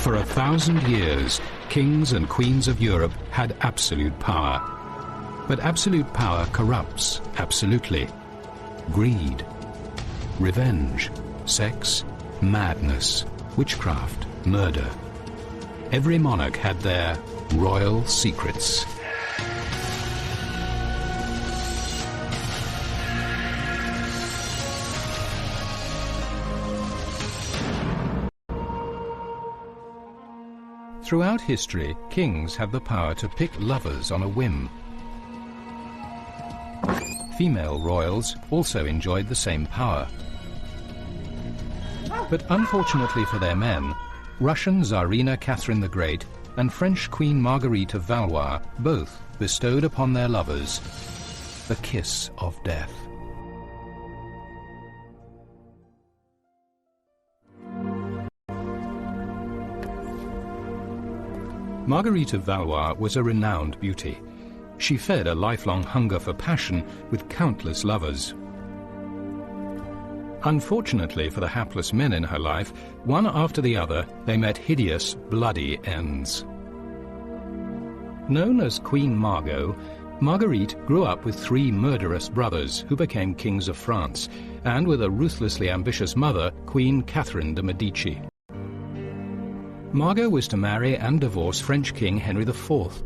For 1,000 years, kings and queens of Europe had absolute power. But absolute power corrupts absolutely. Greed, revenge, sex, madness, witchcraft, murder. Every monarch had their royal secrets. Throughout history, kings had the power to pick lovers on a whim. Female royals also enjoyed the same power. But unfortunately for their men, Russian Tsarina Catherine the Great and French Queen Marguerite of Valois both bestowed upon their lovers the kiss of death. Marguerite of Valois was a renowned beauty. She fed a lifelong hunger for passion with countless lovers. Unfortunately for the hapless men in her life, one after the other, they met hideous, bloody ends. Known as Queen Margot, Marguerite grew up with 3 murderous brothers who became kings of France, and with a ruthlessly ambitious mother, Queen Catherine de' Medici. Margot was to marry and divorce French King Henry IV.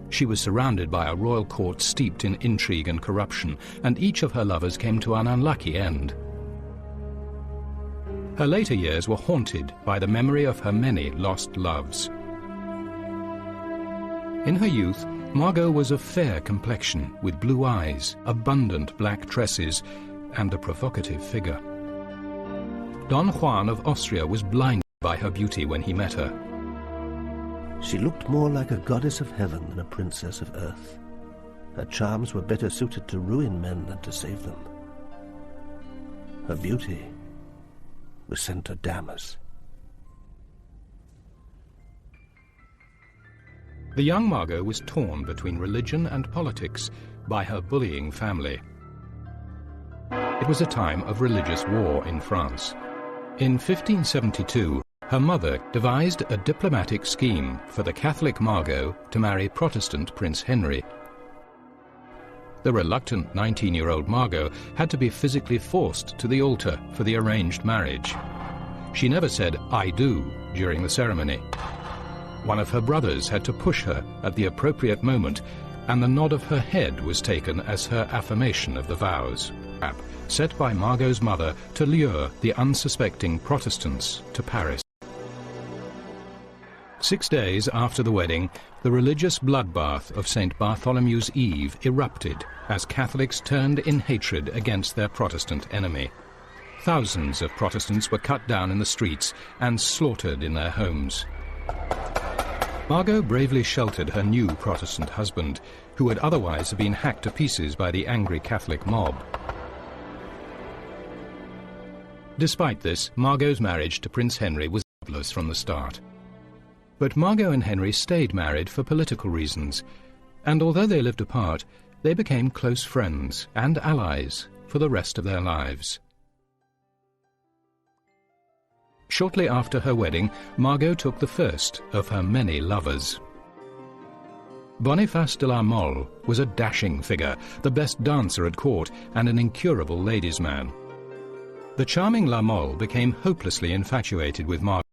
She was surrounded by a royal court steeped in intrigue and corruption, and each of her lovers came to an unlucky end. Her later years were haunted by the memory of her many lost loves. In her youth, Margot was of fair complexion, with blue eyes, abundant black tresses, and a provocative figure. Don Juan of Austria was blinded by her beauty when he met her. She looked more like a goddess of heaven than a princess of earth. Her charms were better suited to ruin men than to save them. Her beauty was sent to damn us. The young Margot was torn between religion and politics by her bullying family. It was a time of religious war in France. In 1572, her mother devised a diplomatic scheme for the Catholic Margot to marry Protestant Prince Henry. The reluctant 19-year-old Margot had to be physically forced to the altar for the arranged marriage. She never said, "I do," during the ceremony. One of her brothers had to push her at the appropriate moment, and the nod of her head was taken as her affirmation of the vows, set by Margot's mother to lure the unsuspecting Protestants to Paris. 6 days after the wedding, the religious bloodbath of St. Bartholomew's Eve erupted as Catholics turned in hatred against their Protestant enemy. Thousands of Protestants were cut down in the streets and slaughtered in their homes. Margot bravely sheltered her new Protestant husband, who would otherwise have been hacked to pieces by the angry Catholic mob. Despite this, Margot's marriage to Prince Henry was godless from the start. But Margot and Henry stayed married for political reasons, and although they lived apart, they became close friends and allies for the rest of their lives. Shortly after her wedding, Margot took the first of her many lovers. Boniface de la Mole was a dashing figure, the best dancer at court, and an incurable ladies' man. The charming La Mole became hopelessly infatuated with Margot.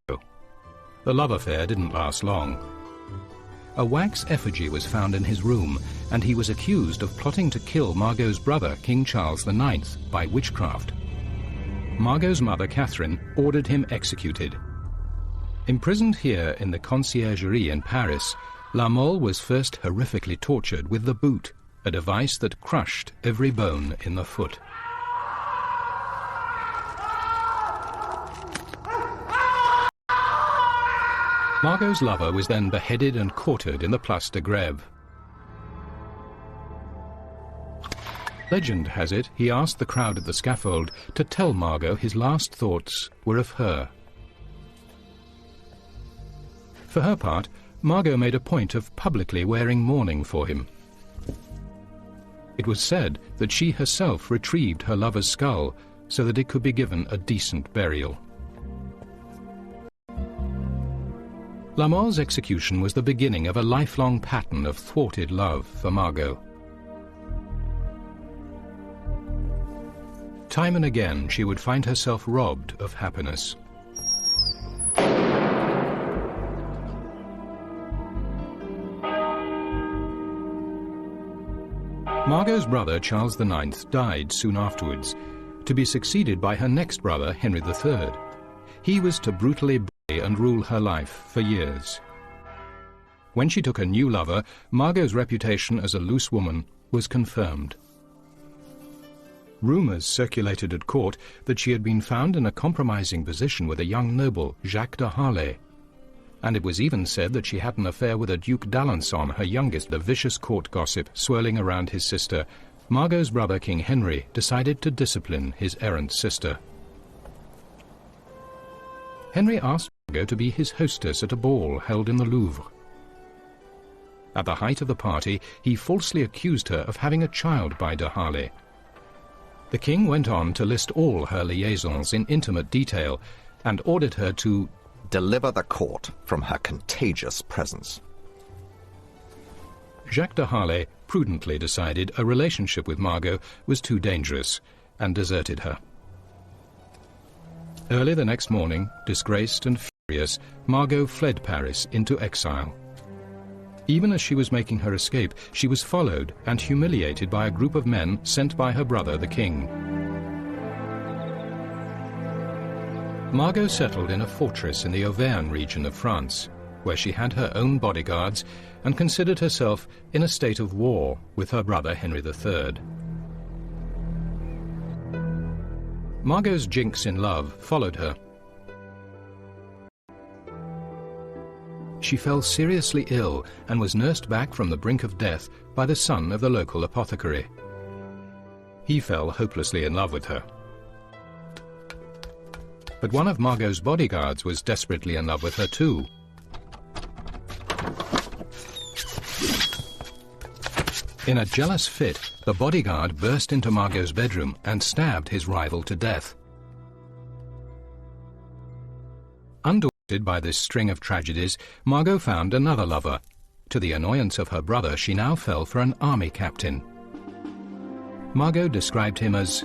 The love affair didn't last long. A wax effigy was found in his room, and he was accused of plotting to kill Margot's brother, King Charles IX, by witchcraft. Margot's mother, Catherine, ordered him executed. Imprisoned here in the Conciergerie in Paris, La Mole was first horrifically tortured with the boot, a device that crushed every bone in the foot. Margot's lover was then beheaded and quartered in the Place de Grève. Legend has it he asked the crowd at the scaffold to tell Margot his last thoughts were of her. For her part, Margot made a point of publicly wearing mourning for him. It was said that she herself retrieved her lover's skull so that it could be given a decent burial. La Mole's execution was the beginning of a lifelong pattern of thwarted love for Margot. Time and again she would find herself robbed of happiness. Margot's brother Charles IX died soon afterwards, to be succeeded by her next brother Henry III. He was to brutally bully and rule her life for years. When she took a new lover, Margot's reputation as a loose woman was confirmed. Rumours circulated at court that she had been found in a compromising position with a young noble, Jacques de Harlay, and it was even said that she had an affair with a Duke d'Alençon, her youngest. The vicious court gossip swirling around his sister, Margot's brother King Henry decided to discipline his errant sister. Henry asked Margot to be his hostess at a ball held in the Louvre. At the height of the party, he falsely accused her of having a child by de Harlay. The king went on to list all her liaisons in intimate detail and ordered her to deliver the court from her contagious presence. Jacques de Harlay prudently decided a relationship with Margot was too dangerous and deserted her. Early the next morning, disgraced and furious, Margot fled Paris into exile. Even as she was making her escape, she was followed and humiliated by a group of men sent by her brother the king. Margot settled in a fortress in the Auvergne region of France, where she had her own bodyguards and considered herself in a state of war with her brother Henry III. Margot's jinx in love followed her. She fell seriously ill and was nursed back from the brink of death by the son of the local apothecary. He fell hopelessly in love with her. But one of Margot's bodyguards was desperately in love with her too. In a jealous fit, the bodyguard burst into Margot's bedroom and stabbed his rival to death. Undaunted by this string of tragedies, Margot found another lover. To the annoyance of her brother, she now fell for an army captain. Margot described him as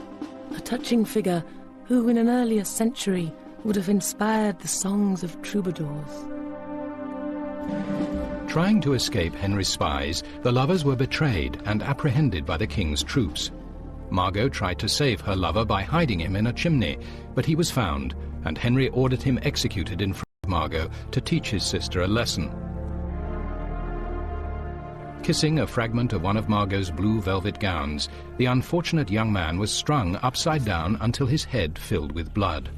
a touching figure who in an earlier century would have inspired the songs of troubadours. Trying to escape Henry's spies, the lovers were betrayed and apprehended by the king's troops. Margot tried to save her lover by hiding him in a chimney, but he was found, and Henry ordered him executed in front of Margot to teach his sister a lesson. Kissing a fragment of one of Margot's blue velvet gowns, the unfortunate young man was strung upside down until his head filled with blood.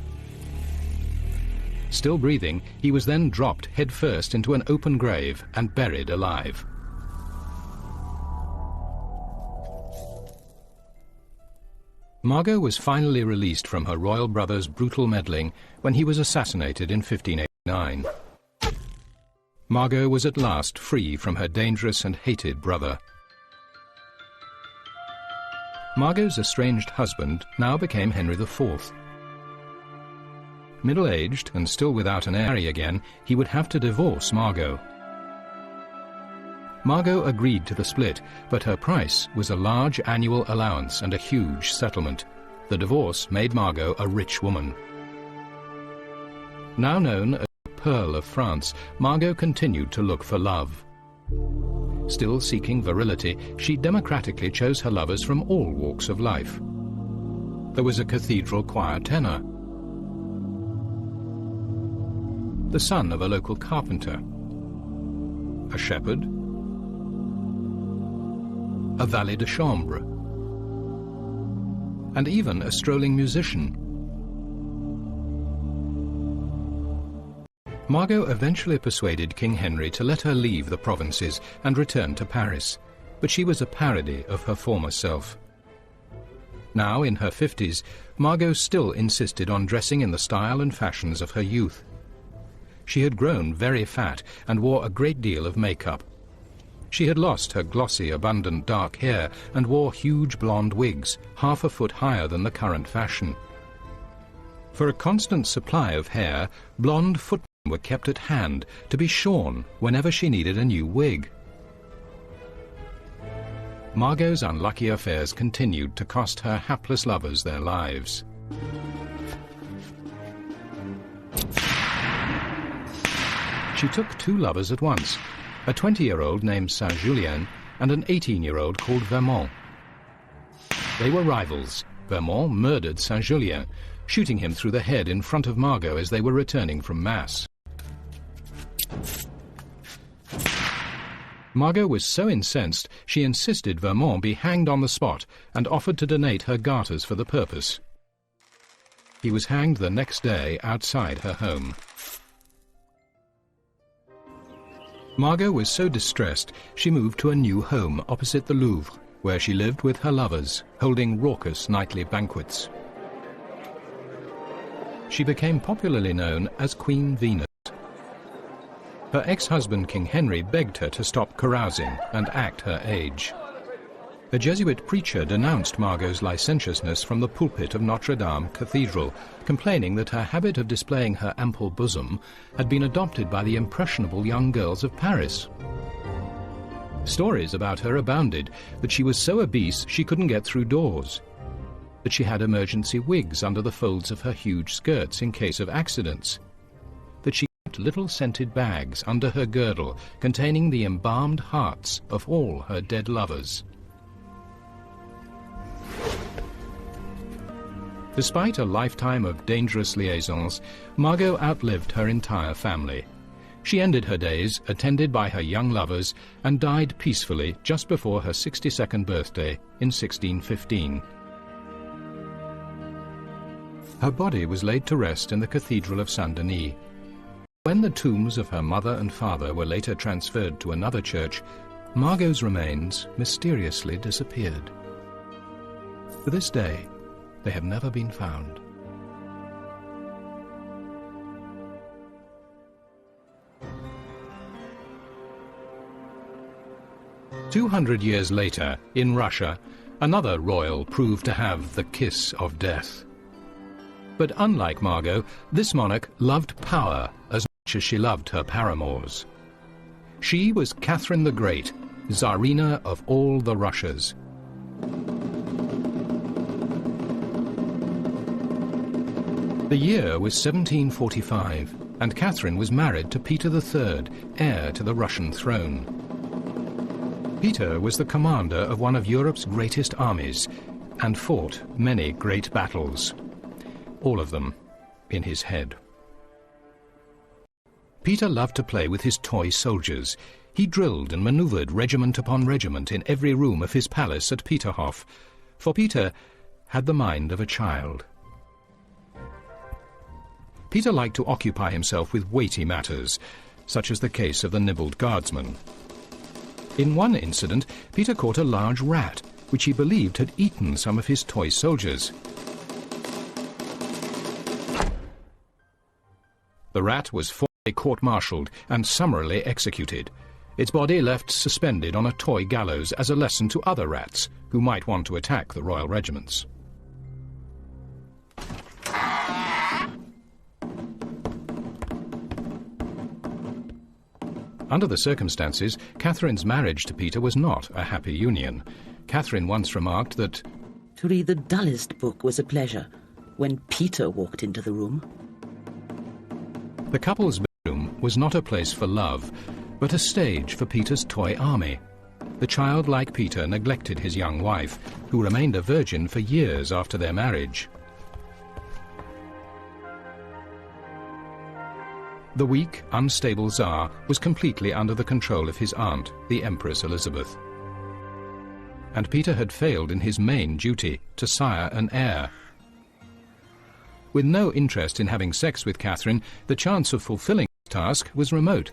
Still breathing, he was then dropped headfirst into an open grave and buried alive. Margot was finally released from her royal brother's brutal meddling when he was assassinated in 1589. Margot was at last free from her dangerous and hated brother. Margot's estranged husband now became Henry IV. Middle-aged and still without an heir again, he would have to divorce Margot. Margot agreed to the split, but her price was a large annual allowance and a huge settlement. The divorce made Margot a rich woman. Now known as the Pearl of France, Margot continued to look for love. Still seeking virility, she democratically chose her lovers from all walks of life. There was a cathedral choir tenor, the son of a local carpenter, a shepherd, a valet de chambre, and even a strolling musician. Margot eventually persuaded King Henry to let her leave the provinces and return to Paris, but she was a parody of her former self. Now, in her 50s, Margot still insisted on dressing in the style and fashions of her youth. She had grown very fat and wore a great deal of makeup. She had lost her glossy, abundant dark hair and wore huge blonde wigs, half a foot higher than the current fashion. For a constant supply of hair, blonde footmen were kept at hand to be shorn whenever she needed a new wig. Margot's unlucky affairs continued to cost her hapless lovers their lives. She took two lovers at once, a 20-year-old named Saint-Julien and an 18-year-old called Vermont. They were rivals. Vermont murdered Saint-Julien, shooting him through the head in front of Margot as they were returning from Mass. Margot was so incensed she insisted Vermont be hanged on the spot and offered to donate her garters for the purpose. He was hanged the next day outside her home. Margot was so distressed she moved to a new home opposite the Louvre, where she lived with her lovers, holding raucous nightly banquets. She became popularly known as Queen Venus. Her ex-husband King Henry begged her to stop carousing and act her age. A Jesuit preacher denounced Margot's licentiousness from the pulpit of Notre Dame Cathedral, complaining that her habit of displaying her ample bosom had been adopted by the impressionable young girls of Paris. Stories about her abounded, that she was so obese she couldn't get through doors, that she had emergency wigs under the folds of her huge skirts in case of accidents, that she kept little scented bags under her girdle containing the embalmed hearts of all her dead lovers. Despite a lifetime of dangerous liaisons, Margot outlived her entire family. She ended her days attended by her young lovers and died peacefully just before her 62nd birthday in 1615. Her body was laid to rest in the Cathedral of Saint-Denis. When the tombs of her mother and father were later transferred to another church, Margot's remains mysteriously disappeared. To this day, they have never been found. "200 years later, in Russia, another royal proved to have the kiss of death. But unlike Margot, this monarch loved power as much as she loved her paramours. She was Catherine the Great, Tsarina of all the Russias. The year was 1745, and Catherine was married to Peter III, heir to the Russian throne. Peter was the commander of one of Europe's greatest armies and fought many great battles, all of them in his head. Peter loved to play with his toy soldiers. He drilled and maneuvered regiment upon regiment in every room of his palace at Peterhof, for Peter had the mind of a child. Peter liked to occupy himself with weighty matters, such as the case of the nibbled guardsman. In one incident, Peter caught a large rat, which he believed had eaten some of his toy soldiers. The rat was formally court-martialed and summarily executed, its body left suspended on a toy gallows as a lesson to other rats who might want to attack the royal regiments. Under the circumstances, Catherine's marriage to Peter was not a happy union. Catherine once remarked that to read the dullest book was a pleasure when Peter walked into the room. The couple's bedroom was not a place for love, but a stage for Peter's toy army. The childlike Peter neglected his young wife, who remained a virgin for years after their marriage. The weak, unstable Tsar was completely under the control of his aunt, the Empress Elizabeth. And Peter had failed in his main duty, to sire an heir. With no interest in having sex with Catherine, the chance of fulfilling his task was remote.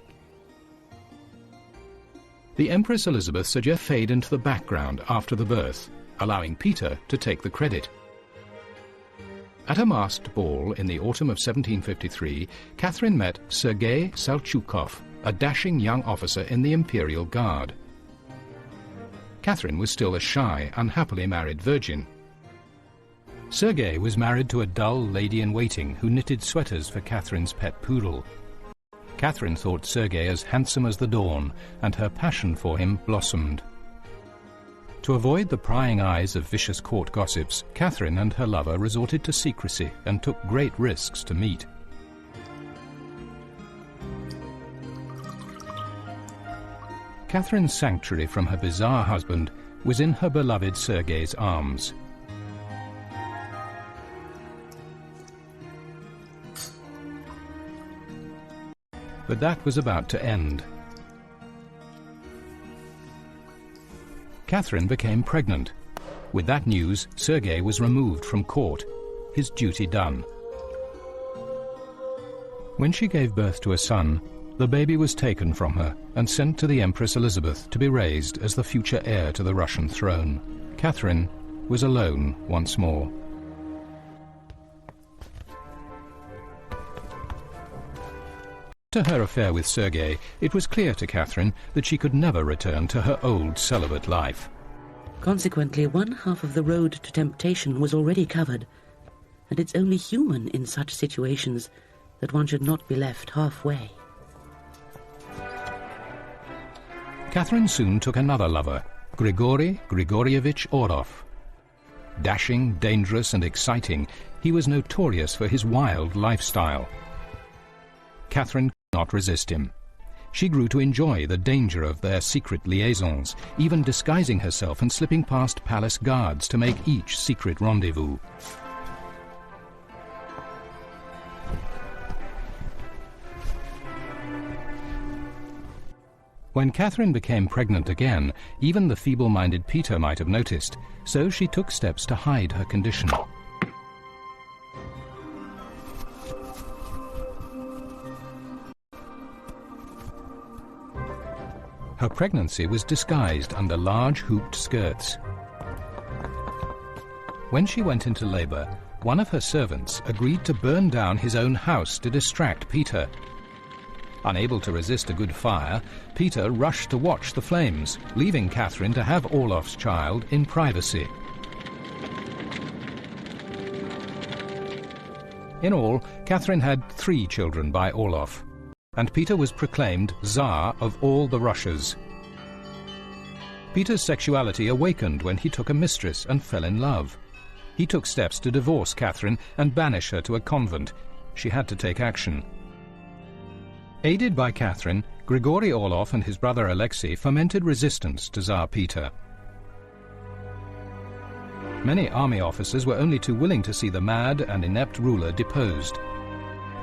The Empress Elizabeth suggested fade into the background after the birth, allowing Peter to take the credit. At a masked ball in the autumn of 1753, Catherine met Sergei Salchukov, a dashing young officer in the Imperial Guard. Catherine was still a shy, unhappily married virgin. Sergei was married to a dull lady-in-waiting who knitted sweaters for Catherine's pet poodle. Catherine thought Sergei as handsome as the dawn, and her passion for him blossomed. To avoid the prying eyes of vicious court gossips, Catherine and her lover resorted to secrecy and took great risks to meet. Catherine's sanctuary from her bizarre husband was in her beloved Sergei's arms. But that was about to end. Catherine became pregnant. With that news, Sergei was removed from court, his duty done. When she gave birth to a son, the baby was taken from her and sent to the Empress Elizabeth to be raised as the future heir to the Russian throne. Catherine was alone once more. After her affair with Sergei, it was clear to Catherine that she could never return to her old celibate life. Consequently, one half of the road to temptation was already covered, and it's only human in such situations that one should not be left halfway. Catherine soon took another lover, Grigory Grigorievich Orlov. Dashing, dangerous and exciting, he was notorious for his wild lifestyle. Catherine could not resist him. She grew to enjoy the danger of their secret liaisons, even disguising herself and slipping past palace guards to make each secret rendezvous. When Catherine became pregnant again, even the feeble-minded Peter might have noticed, so she took steps to hide her condition. Her pregnancy was disguised under large hooped skirts. When she went into labor, one of her servants agreed to burn down his own house to distract Peter. Unable to resist a good fire, Peter rushed to watch the flames, leaving Catherine to have Orlov's child in privacy. In all, Catherine had 3 children by Orlov, and Peter was proclaimed Tsar of all the Russias. Peter's sexuality awakened when he took a mistress and fell in love. He took steps to divorce Catherine and banish her to a convent. She had to take action. Aided by Catherine, Grigory Orlov and his brother Alexei fomented resistance to Tsar Peter. Many army officers were only too willing to see the mad and inept ruler deposed.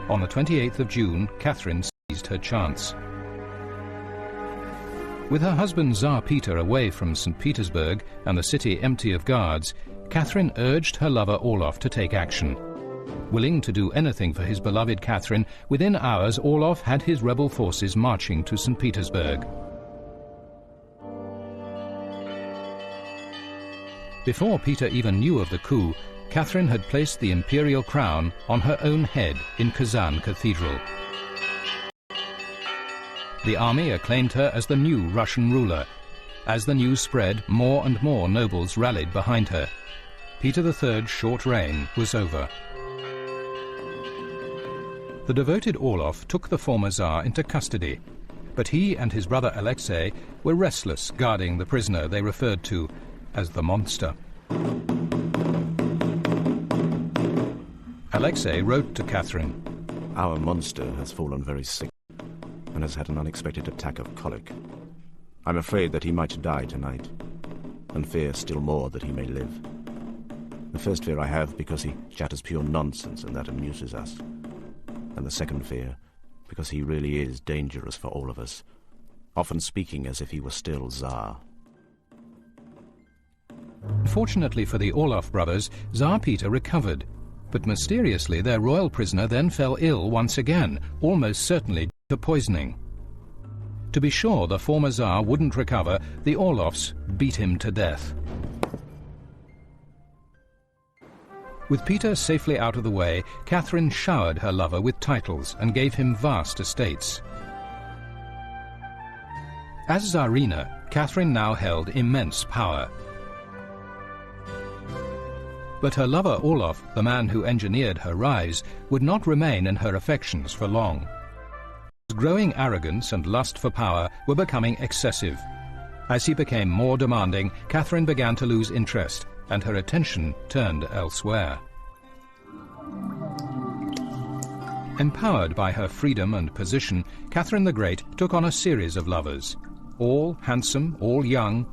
On the 28th of June, Catherine seized her chance. With her husband Tsar Peter away from St. Petersburg and the city empty of guards, Catherine urged her lover Orlov to take action. Willing to do anything for his beloved Catherine, within hours Orlov had his rebel forces marching to St. Petersburg. Before Peter even knew of the coup, Catherine had placed the imperial crown on her own head in Kazan Cathedral. The army acclaimed her as the new Russian ruler. As the news spread, more and more nobles rallied behind her. Peter III's short reign was over. The devoted Orlov took the former Tsar into custody, but he and his brother Alexei were restless guarding the prisoner they referred to as the monster. Alexei wrote to Catherine, "Our monster has fallen very sick and has had an unexpected attack of colic. I'm afraid that he might die tonight, and fear still more that he may live. The first fear I have because he chatters pure nonsense and that amuses us. And the second fear, because he really is dangerous for all of us, often speaking as if he were still Tsar." Fortunately for the Orlov brothers, Tsar Peter recovered, but mysteriously their royal prisoner then fell ill once again, almost certainly due to poisoning. To be sure the former Tsar wouldn't recover, the Orlovs beat him to death. With Peter safely out of the way, Catherine showered her lover with titles and gave him vast estates. As Tsarina, Catherine now held immense power. But her lover Orlov, the man who engineered her rise, would not remain in her affections for long. He was growing arrogance and lust for power were becoming excessive. As he became more demanding, Catherine began to lose interest, and her attention turned elsewhere. Empowered by her freedom and position, Catherine the Great took on a series of lovers, all handsome, all young,